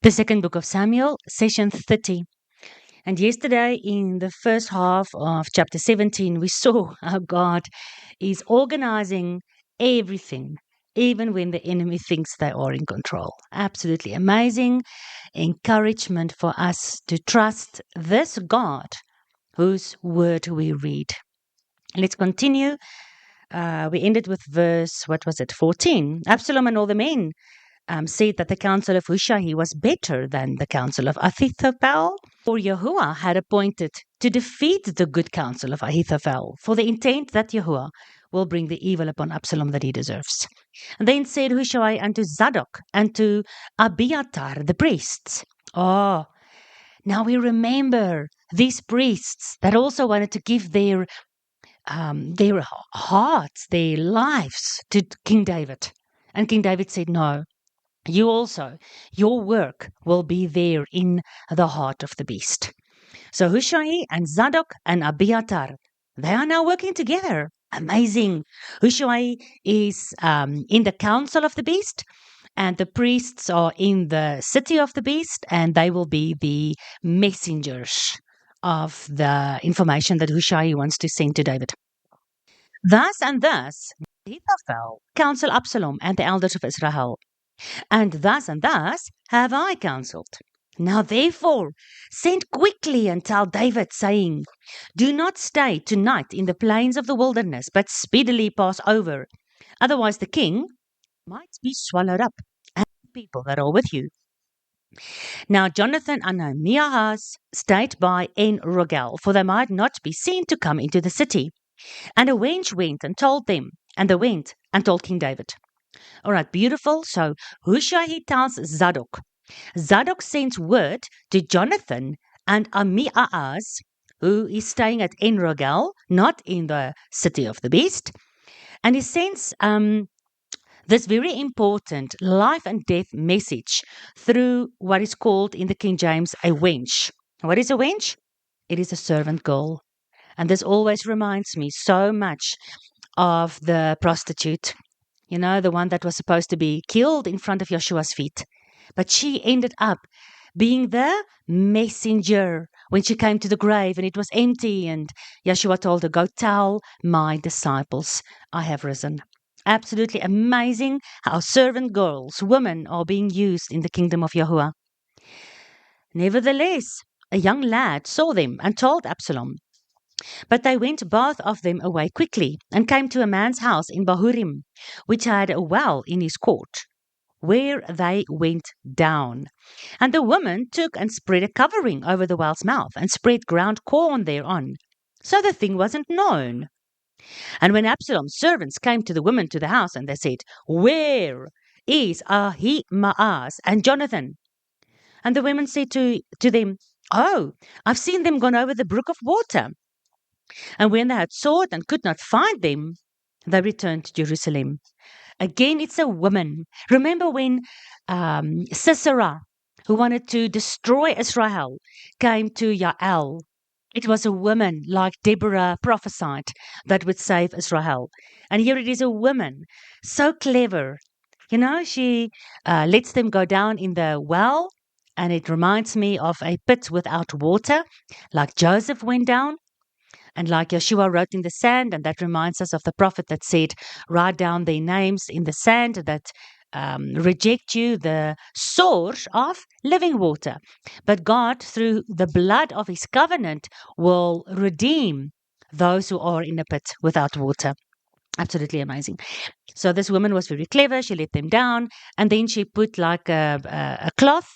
The second book of Samuel, session 30. And yesterday, in the first half of chapter 17, we saw how God is organizing everything, even when the enemy thinks they are in control. Absolutely amazing encouragement for us to trust this God whose word we read. Let's continue. We ended with verse, 14? Absalom and all the men said that the counsel of Hushai was better than the counsel of Ahithophel, for Yahuwah had appointed to defeat the good counsel of Ahithophel, for the intent that Yahuwah will bring the evil upon Absalom that he deserves. And then said Hushai unto Zadok and to Abiathar, the priests. Oh, now we remember these priests that also wanted to give their hearts, their lives to King David. And King David said, no, you also, your work will be there in the heart of the beast. So Hushai and Zadok and Abiathar, they are now working together. Amazing. Hushai is in the council of the beast, and the priests are in the city of the beast, and they will be the messengers of the information that Hushai wants to send to David. Thus and thus, Ahithophel counsel Absalom and the elders of Israel. And thus have I counseled. Now therefore, send quickly and tell David, saying, do not stay tonight in the plains of the wilderness, but speedily pass over. Otherwise the king might be swallowed up, and the people that are with you. Now Jonathan and Ahimaaz stayed by En Rogel, for they might not be seen to come into the city. And a wench went and told them, and they went and told King David. All right, beautiful. So Hushai tells Zadok. Zadok sends word to Jonathan and Ahimaaz, who is staying at En Rogel, not in the city of the beast. And he sends this very important life and death message through what is called in the King James a wench. What is a wench? It is a servant girl. And this always reminds me so much of the prostitute. You know, the one that was supposed to be killed in front of Yeshua's feet. But she ended up being the messenger when she came to the grave and it was empty. And Yeshua told her, go tell my disciples, I have risen. Absolutely amazing how servant girls, women, are being used in the kingdom of Yahuwah. Nevertheless, a young lad saw them and told Absalom. But they went both of them away quickly, and came to a man's house in Bahurim, which had a well in his court, where they went down. And the woman took and spread a covering over the well's mouth, and spread ground corn thereon. So the thing wasn't known. And when Absalom's servants came to the woman to the house, and they said, where is Ahimaaz and Jonathan? And the women said to them, oh, I've seen them gone over the brook of water. And when they had sought and could not find them, they returned to Jerusalem. Again, it's a woman. Remember when Sisera, who wanted to destroy Israel, came to Yael? It was a woman like Deborah prophesied that would save Israel. And here it is a woman, so clever. You know, she lets them go down in the well, and it reminds me of a pit without water, like Joseph went down. And like Yeshua wrote in the sand, and that reminds us of the prophet that said, write down their names in the sand that reject you, the source of living water. But God, through the blood of his covenant, will redeem those who are in a pit without water. Absolutely amazing. So this woman was very clever. She let them down, and then she put like a cloth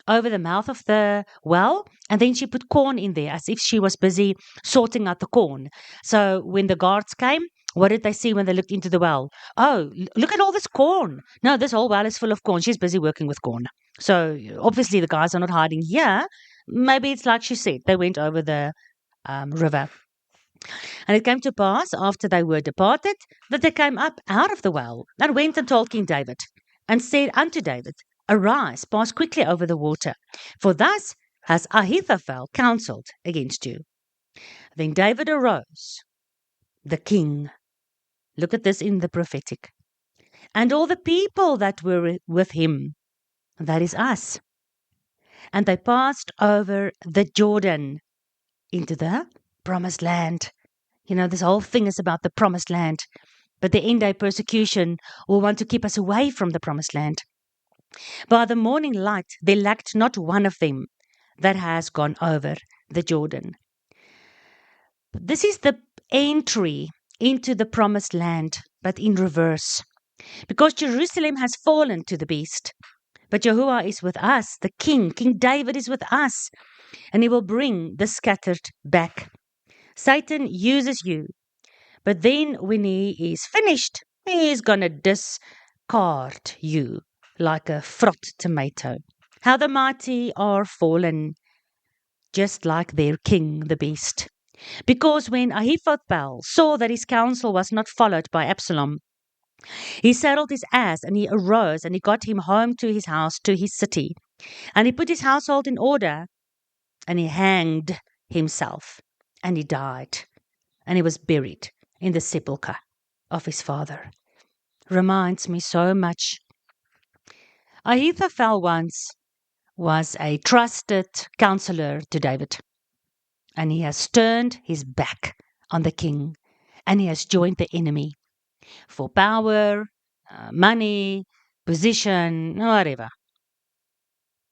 over the mouth of the well, and then she put corn in there as if she was busy sorting out the corn. So when the guards came, what did they see when they looked into the well? Oh, look at all this corn. No, this whole well is full of corn. She's busy working with corn. So obviously the guys are not hiding here. Maybe it's like she said, they went over the river. And it came to pass, after they were departed, that they came up out of the well, and went and told King David, and said unto David, arise, pass quickly over the water, for thus has Ahithophel counselled against you. Then David arose, the king. Look at this in the prophetic. And all the people that were with him, that is us. and they passed over the Jordan into the promised land. You know, this whole thing is about the promised land. But the end day persecution will want to keep us away from the promised land. By the morning light, there lacked not one of them that has gone over the Jordan. This is the entry into the promised land, but in reverse. Because Jerusalem has fallen to the beast. But Yahuwah is with us, the king. King David is with us, and he will bring the scattered back. Satan uses you, but then when he is finished, he is going to discard you like a frot tomato. How the mighty are fallen, just like their king, the beast. Because when Ahithophel saw that his counsel was not followed by Absalom, he saddled his ass and he arose and he got him home to his house, to his city. And he put his household in order and he hanged himself and he died and he was buried in the sepulchre of his father. Reminds me so much. Ahithophel once was a trusted counselor to David, and he has turned his back on the king and he has joined the enemy for power, money, position, whatever.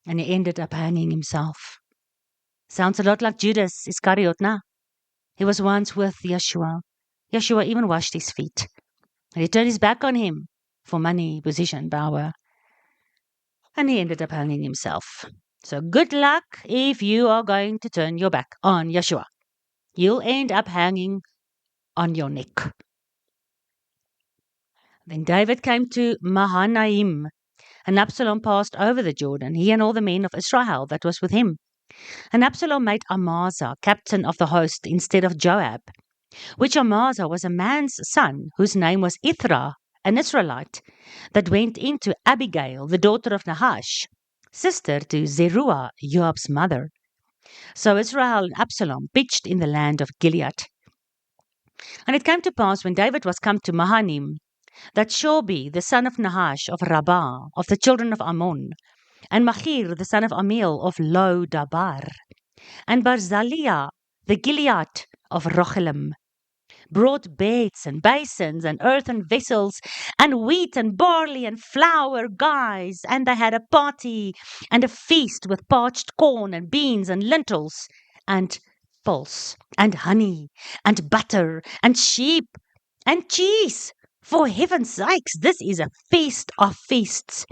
And he ended up hanging himself. Sounds a lot like Judas Iscariot, nah? He was once with Yeshua. Yeshua even washed his feet. And he turned his back on him for money, position, power. And he ended up hanging himself. So good luck if you are going to turn your back on Yeshua. You'll end up hanging on your neck. Then David came to Mahanaim, and Absalom passed over the Jordan, he and all the men of Israel that was with him. And Absalom made Amasa captain of the host instead of Joab, which Amasa was a man's son, whose name was Ithra, an Israelite, that went into Abigail, the daughter of Nahash, sister to Zeruiah, Joab's mother. So Israel and Absalom pitched in the land of Gilead. And it came to pass, when David was come to Mahanaim, that Shobi, the son of Nahash of Rabbah, of the children of Ammon, and Machir, the son of Amiel, of Lo Dabar, and Barzaliah, the Gilead of Rochelim, brought beds and basins and earthen vessels and wheat and barley and flour, guys, and they had a party and a feast with parched corn and beans and lentils and pulse and honey and butter and sheep and cheese. For heaven's sakes, this is a feast of feasts.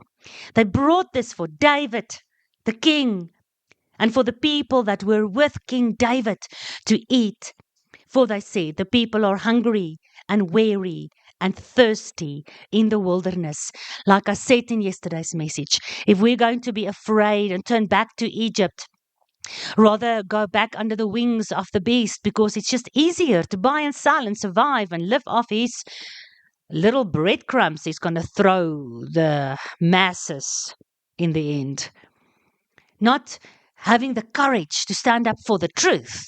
They brought this for David, the king, and for the people that were with King David to eat. For they said, the people are hungry and weary and thirsty in the wilderness. Like I said in yesterday's message, if we're going to be afraid and turn back to Egypt, rather go back under the wings of the beast, because it's just easier to buy and sell and survive and live off his little breadcrumbs he's going to throw the masses in the end. Not having the courage to stand up for the truth,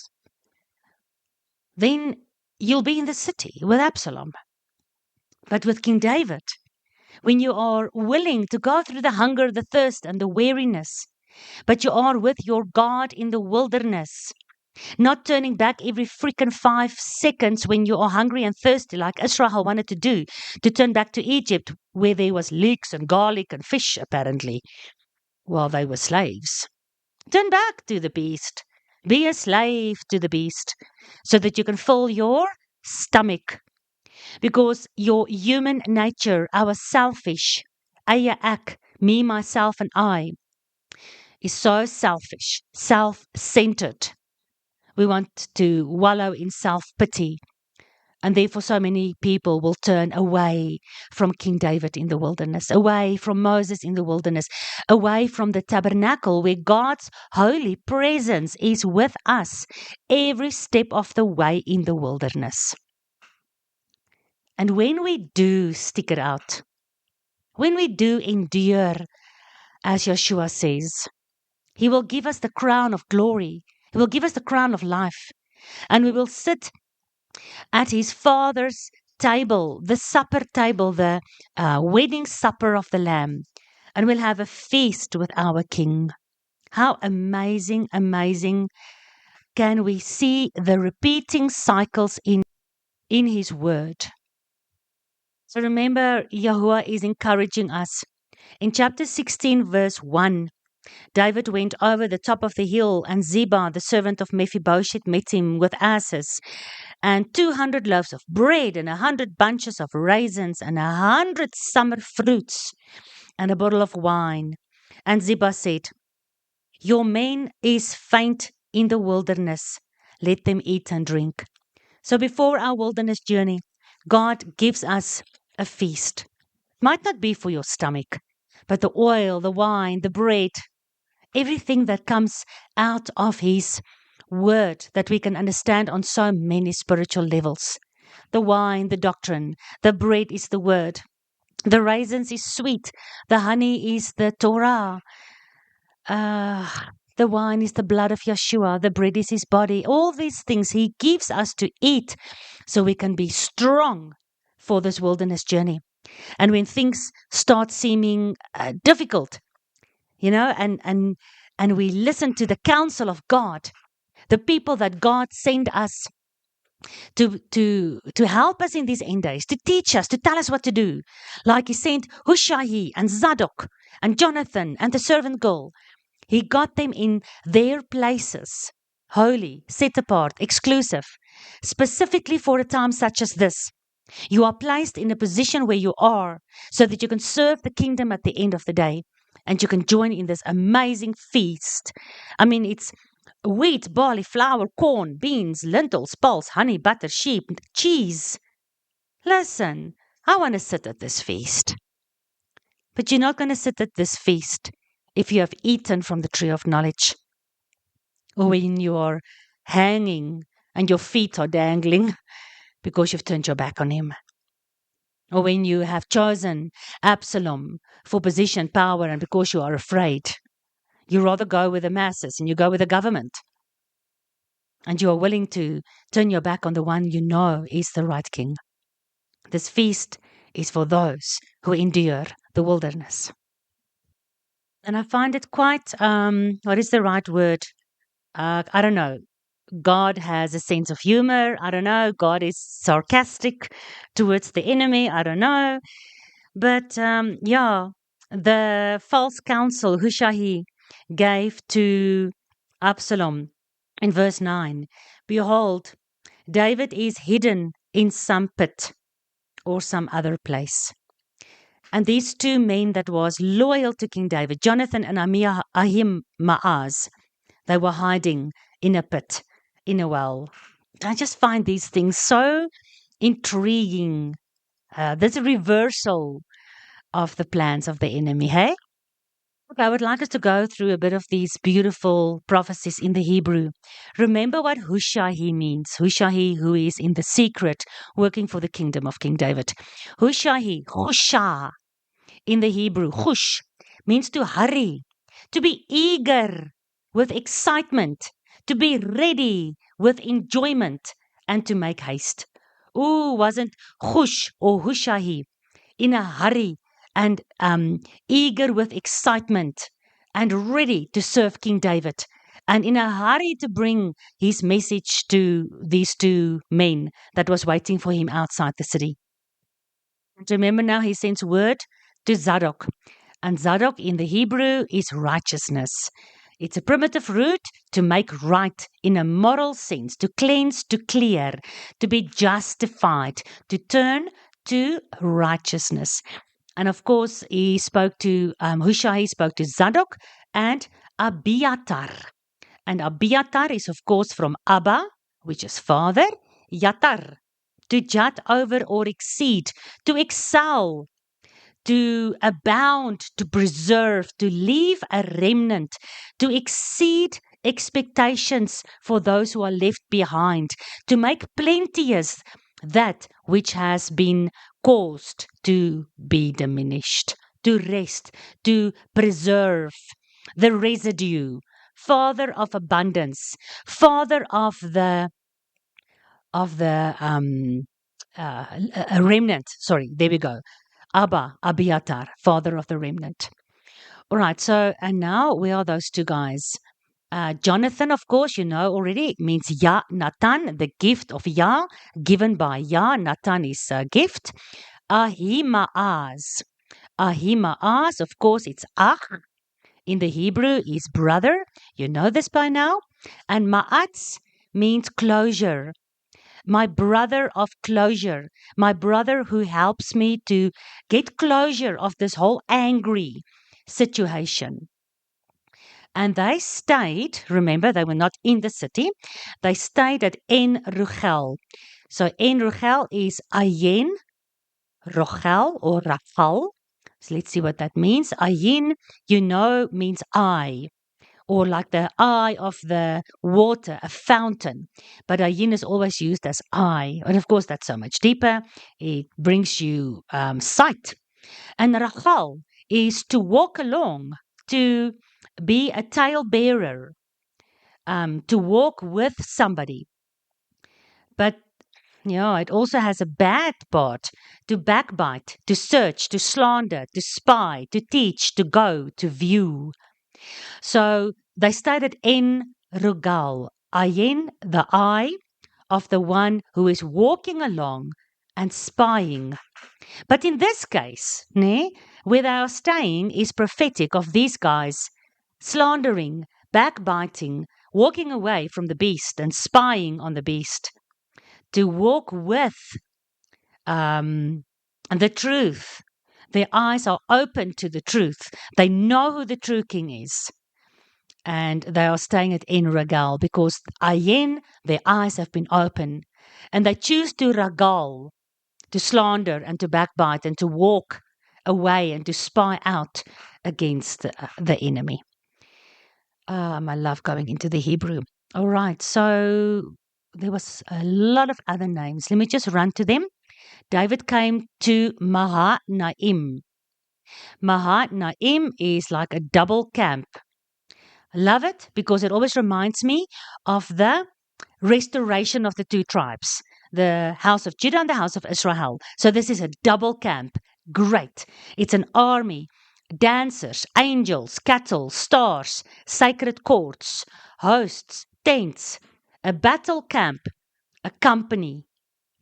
then you'll be in the city with Absalom. But with King David, when you are willing to go through the hunger, the thirst, and the weariness, but you are with your God in the wilderness, not turning back every freaking 5 seconds when you are hungry and thirsty, like Israel wanted to do, to turn back to Egypt, where there was leeks and garlic and fish, apparently, while they were slaves. Turn back to the beast. Be a slave to the beast, so that you can fill your stomach. Because your human nature, our selfish, eie ek, me, myself, and I, is so selfish, self-centered. We want to wallow in self-pity. And therefore so many people will turn away from King David in the wilderness, away from Moses in the wilderness, away from the tabernacle where God's holy presence is with us every step of the way in the wilderness. And when we do stick it out, when we do endure, as Yeshua says, He will give us the crown of glory. He will give us the crown of life. And we will sit at His Father's table, the supper table, the wedding supper of the Lamb. And we'll have a feast with our King. How amazing, amazing can we see the repeating cycles in His Word. So remember, Yahuwah is encouraging us. In chapter 16, verse 1, David went over the top of the hill, and Ziba, the servant of Mephibosheth, met him with asses, and 200 loaves of bread, and 100 bunches of raisins, and 100 summer fruits, and a bottle of wine. And Ziba said, Your man is faint in the wilderness. Let them eat and drink. So before our wilderness journey, God gives us a feast. It might not be for your stomach, but the oil, the wine, the bread, everything that comes out of His word that we can understand on so many spiritual levels. The wine, the doctrine, the bread is the word. The raisins is sweet. The honey is the Torah. The wine is the blood of Yeshua. The bread is His body. All these things He gives us to eat so we can be strong for this wilderness journey. And when things start seeming difficult, and we listen to the counsel of God, the people that God sent us to help us in these end days, to teach us, to tell us what to do. Like He sent Hushai and Zadok and Jonathan and the servant girl. He got them in their places, holy, set apart, exclusive, specifically for a time such as this. You are placed in a position where you are so that you can serve the kingdom at the end of the day, and you can join in this amazing feast. I mean, it's wheat, barley, flour, corn, beans, lentils, pulse, honey, butter, sheep, cheese. Listen, I want to sit at this feast. But you're not going to sit at this feast if you have eaten from the tree of knowledge, or when you are hanging and your feet are dangling because you've turned your back on Him, or when you have chosen Absalom for position, power, and because you are afraid. You rather go with the masses and you go with the government, and you are willing to turn your back on the one you know is the right king. This feast is for those who endure the wilderness. And I find it quite, what is the right word? I don't know. God has a sense of humor. I don't know. God is sarcastic towards the enemy. I don't know. But yeah, the false counsel Hushai gave to Absalom in verse 9. Behold, David is hidden in some pit or some other place. And these two men that was loyal to King David, Jonathan and Ahimaaz, they were hiding in a pit, in a well. I just find these things so intriguing. There's a reversal of the plans of the enemy, hey? Okay, I would like us to go through a bit of these beautiful prophecies in the Hebrew. Remember what Hushai means. Hushai, who is in the secret, working for the kingdom of King David. Hushai, Husha, in the Hebrew, Hush, means to hurry, to be eager with excitement, to be ready with enjoyment, and to make haste. Ooh, wasn't Hush or Hushai in a hurry and eager with excitement and ready to serve King David, and in a hurry to bring his message to these two men that was waiting for him outside the city. And remember now, he sends word to Zadok, and Zadok in the Hebrew is righteousness. It's a primitive root to make right in a moral sense, to cleanse, to clear, to be justified, to turn to righteousness. And of course, he spoke to Hushai, spoke to Zadok and Abiatar. And Abiatar is, of course, from Abba, which is father, Yatar, to jut over or exceed, to excel, to abound, to preserve, to leave a remnant, to exceed expectations for those who are left behind, to make plenteous that which has been caused to be diminished, to rest, to preserve the residue, father of abundance, father of the a remnant. Sorry, there we go. Abba, Abiatar, father of the remnant. All right, so, and now we are those two guys. Jonathan, of course, you know already, means Yah Natan, the gift of Yah, given by Yah. Natan is a gift. Ahimaaz. Ahimaaz, of course, it's Ach. In the Hebrew is brother. You know this by now. And Ma'atz means closure. My brother of closure. My brother who helps me to get closure of this whole angry situation. And they stayed, remember, they were not in the city. They stayed at En Rogel. So En Rogel is Ayin, Rogel or Rachel. So let's see what that means. Ayin, you know, means eye, or like the eye of the water, a fountain. But ayin is always used as eye. And of course, that's so much deeper. It brings you sight. And Rachel is to walk along, to be a talebearer, to walk with somebody. But it also has a bad part: to backbite, to search, to slander, to spy, to teach, to go, to view. So they stated in Rugal, Ayin, the eye of the one who is walking along and spying. But in this case, where they are staying is prophetic of these guys slandering, backbiting, walking away from the beast and spying on the beast. To walk with the truth. Their eyes are open to the truth. They know who the true king is. And they are staying at En Ragal because Ayen, their eyes have been open. And they choose to ragal, to slander and to backbite and to walk away and to spy out against the enemy. I love going into the Hebrew. All right, so there was a lot of other names. Let me just run to them. David came to Mahanaim. Mahanaim is like a double camp. Love it because it always reminds me of the restoration of the two tribes, the house of Judah and the house of Israel. So this is a double camp. Great. It's an army, dancers, angels, cattle, stars, sacred courts, hosts, tents, a battle camp, a company,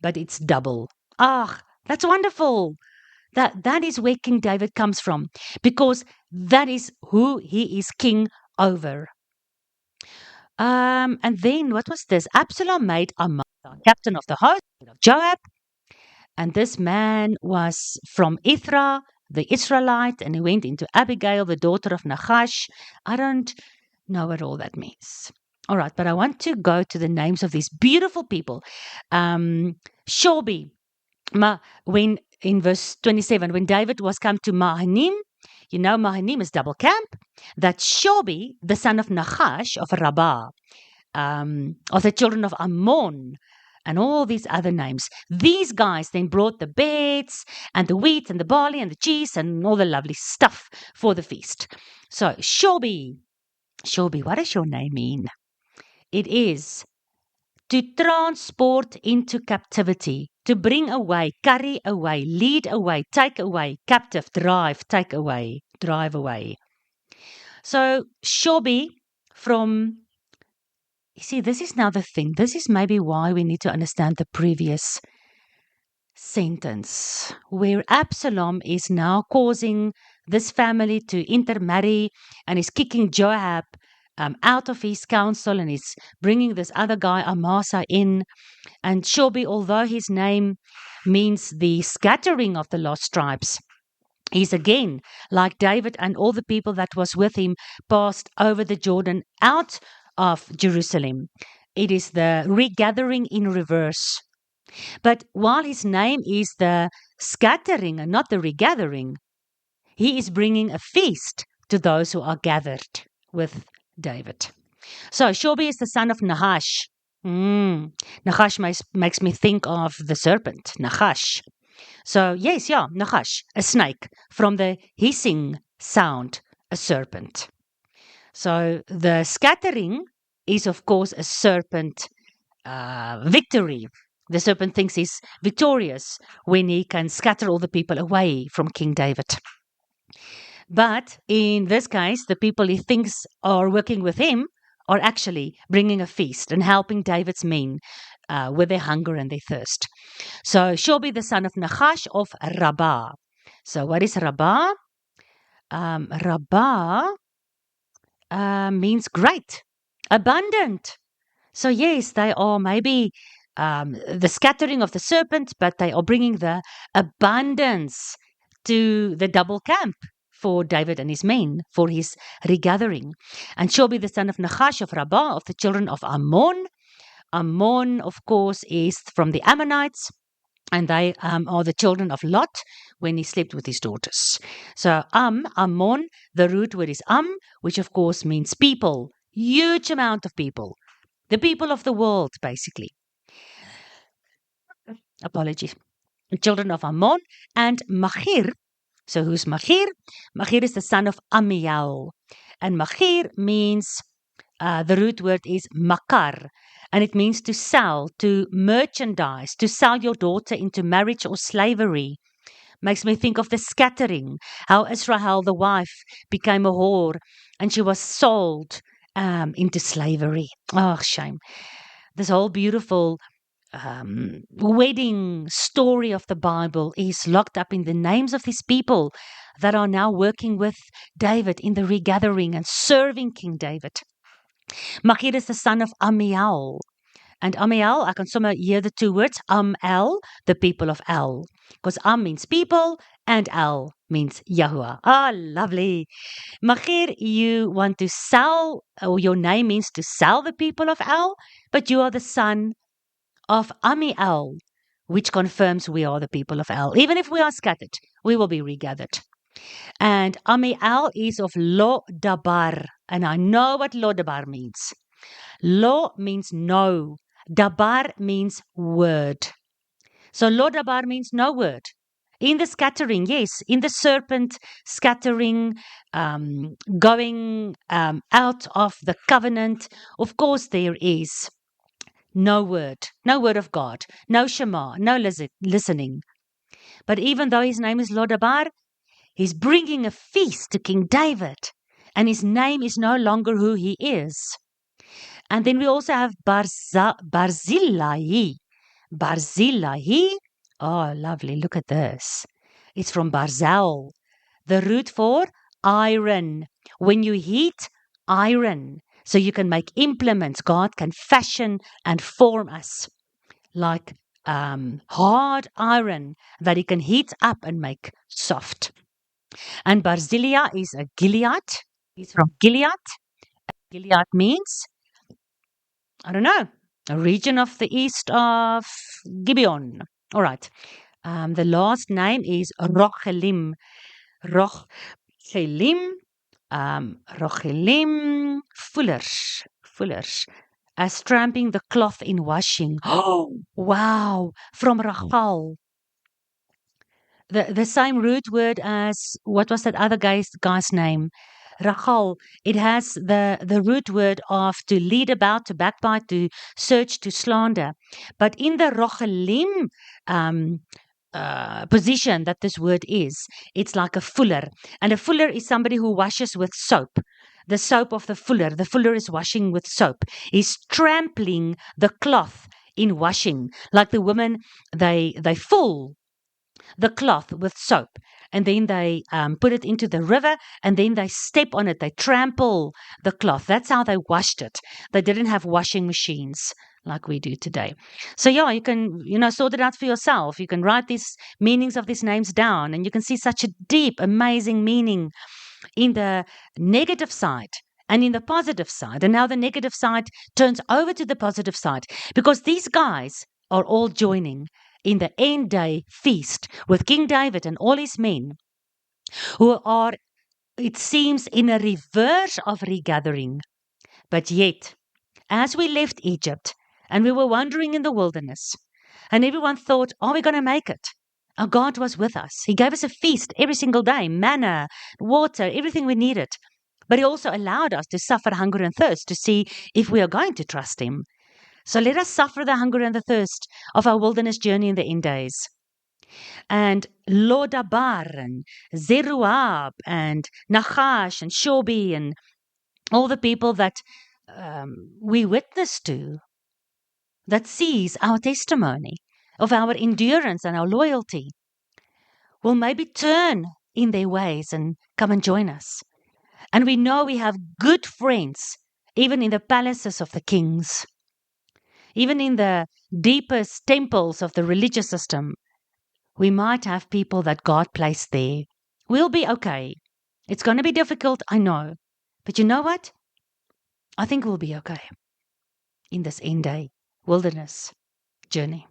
but it's double. That's wonderful. That is where King David comes from, because that is who he is king over. And then what was this? Absalom made Amasa captain of the host of Joab, and this man was from Ithra, the Israelite, and he went into Abigail, the daughter of Nahash. I don't know what all that means. All right, but I want to go to the names of these beautiful people. Shobi, when in verse 27, when David was come to Mahanaim, Mahanaim is double camp. That's Shobi, the son of Nahash of Rabbah, of the children of Ammon, and all these other names. These guys then brought the beds and the wheat and the barley and the cheese and all the lovely stuff for the feast. So, Shobi, what does your name mean? It is to transport into captivity, to bring away, carry away, lead away, take away, captive, drive, take away, drive away. So, Shobi you see, this is now the thing. This is maybe why we need to understand the previous sentence, where Absalom is now causing this family to intermarry and is kicking Joab out of his council, and is bringing this other guy, Amasa, in. And Shobi, although his name means the scattering of the lost tribes, he's again, like David and all the people that was with him, passed over the Jordan out of Jerusalem. It is the regathering in reverse. But while his name is the scattering and not the regathering, he is bringing a feast to those who are gathered with David. So Shobi is the son of Nahash. Nahash makes me think of the serpent, Nahash. So yes, Nahash, a snake, from the hissing sound, a serpent. So the scattering is, of course, a serpent victory. The serpent thinks he's victorious when he can scatter all the people away from King David. But in this case, the people he thinks are working with him are actually bringing a feast and helping David's men with their hunger and their thirst. So Shobi, the son of Nachash of Rabbah. So what is Rabbah? Rabbah means great, abundant. So yes, they are maybe the scattering of the serpent, but they are bringing the abundance to the double camp for David and his men for his regathering. And Shobi, the son of Nachash of Rabbah, of the children of Ammon. Ammon, of course, is from the Ammonites, and they are the children of Lot when he slept with his daughters. So Ammon, the root word is which of course means people, huge amount of people, the people of the world, basically. Apologies. Children of Ammon and Machir. So who's Machir? Machir is the son of Amiel. And Machir means, the root word is makar, and it means to sell, to merchandise, to sell your daughter into marriage or slavery. Makes me think of the scattering, how Israel, the wife, became a whore and she was sold into slavery. Oh, shame. This whole beautiful wedding story of the Bible is locked up in the names of these people that are now working with David in the regathering and serving King David. Machir is the son of Amiel. And Amiel, I can somehow hear the two words, El, the people of El. Because means people and El means Yahuwah. Ah, lovely. Machir, you want to sell, or your name means to sell the people of El, but you are the son of Amiel, which confirms we are the people of El. Even if we are scattered, we will be regathered. And Amiel is of Lo Dabar. And I know what Lo Dabar means. Lo means no. Dabar means word. So Lo Dabar means no word. In the scattering, yes, in the serpent scattering, going out of the covenant, of course there is no word of God, no Shema, no listening. But even though his name is Lo Dabar, he's bringing a feast to King David, and his name is no longer who he is. And then we also have Barzillai. Barzillai. Oh, lovely. Look at this. It's from Barzel, the root for iron. When you heat iron, so you can make implements, God can fashion and form us like hard iron that he can heat up and make soft. And Barzilia is a Gilead. It's from Gilead. Gilead means, I don't know, a region of the east of Gibeon. All right. The last name is Rochelim. Rochelim. Rochelim Fullers. Fullers. As tramping the cloth in washing. Oh, wow. From Rachal. The same root word as what was that other guy's name? Rachel. It has the root word of to lead about, to backbite, to search, to slander. But in the Rochelim position that this word is, it's like a fuller. And a fuller is somebody who washes with soap. The soap of the fuller. The fuller is washing with soap. He's trampling the cloth in washing. Like the women, they full the cloth with soap, and then they put it into the river, and then they step on it, they trample the cloth. That's how they washed it. They didn't have washing machines like we do today. So yeah, you can sort it out for yourself. You can write these meanings of these names down, and you can see such a deep, amazing meaning in the negative side and in the positive side. And now the negative side turns over to the positive side, because these guys are all joining in the end day feast with King David and all his men, who are, it seems, in a reverse of regathering. But yet, as we left Egypt and we were wandering in the wilderness, and everyone thought, are we going to make it? Our God was with us. He gave us a feast every single day, manna, water, everything we needed. But he also allowed us to suffer hunger and thirst to see if we are going to trust him. So let us suffer the hunger and the thirst of our wilderness journey in the end days. and Lodabar and Zeruab and Nachash and Shobi and all the people that we witness to, that sees our testimony of our endurance and our loyalty, will maybe turn in their ways and come and join us. And we know we have good friends, even in the palaces of the kings, even in the deepest temples of the religious system. We might have people that God placed there. We'll be okay. It's going to be difficult, I know. But you know what? I think we'll be okay in this end day wilderness journey.